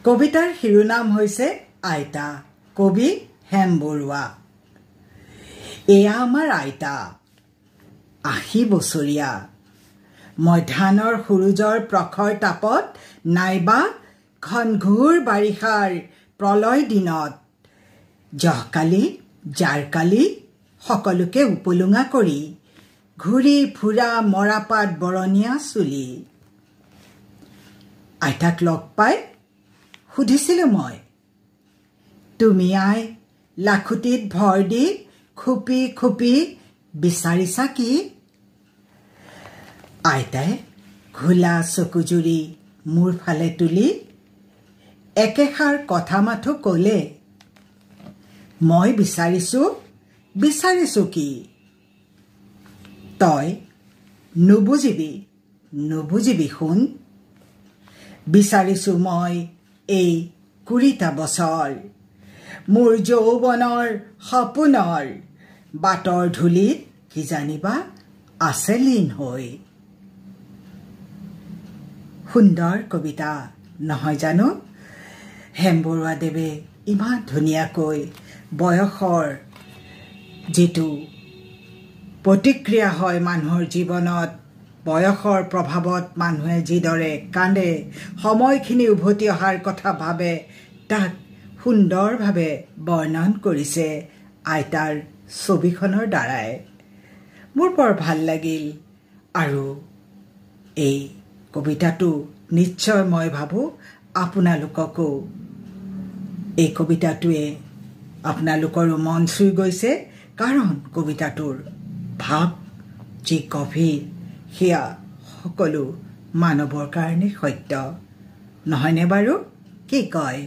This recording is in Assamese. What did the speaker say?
কবিতাৰ শিৰোনাম হৈছে আইতা। কবি হেম বৰুৱা। এয়া আমাৰ আইতা ৮০ বছৰীয়া। মধ্যাহ্নৰ সূৰুজৰ প্ৰখৰ তাপত নাইবা ঘনঘোৰ বাৰিষাৰ প্ৰলয় দিনত জহকালি জাৰকালি সকলোকে উপলুঙা কৰি ঘূৰি ফুৰা মৰাপাত বৰণীয়া চুলি। আইতাক লগ পাই সুধিছিলোঁ মই, তুমি আই লাখুটিত ভৰ দি খুপি খুপি বিচাৰিছা কি? আইতাই ঘোলা চকুজুৰি মোৰ ফালে তুলি একেষাৰ কথা মাথো ক'লে, মই বিচাৰিছো কি? তই নুবুজিবি শুন। বিচাৰিছো মই এই ২০টা বছৰ মোৰ যৌৱনৰ সপোনৰ বাটৰ ধূলিত কিজানিবা আছে লীন হৈ। সুন্দৰ কবিতা নহয় জানো? হেম বৰুৱাদেৱে ইমান ধুনীয়াকৈ বয়সৰ যিটো প্ৰতিক্ৰিয়া হয় মানুহৰ জীৱনত, বয়সৰ প্ৰভাৱত মানুহে যিদৰে কান্দে, সময়খিনি উভতি অহাৰ কথা ভাবে, তাক সুন্দৰভাৱে বৰ্ণন কৰিছে আইতাৰ ছবিখনৰ দ্বাৰাই। মোৰ বৰ ভাল লাগিল। আৰু এই কবিতাটো নিশ্চয় মই ভাবোঁ আপোনালোককো এই কবিতাটোৱে আপোনালোকৰো মন চুই গৈছে, কাৰণ কবিতাটোৰ ভাৱ যি গভীৰ সেয়া সকলো মানৱৰ কাৰণে সত্য। নহয়নে বাৰু? কি কয়?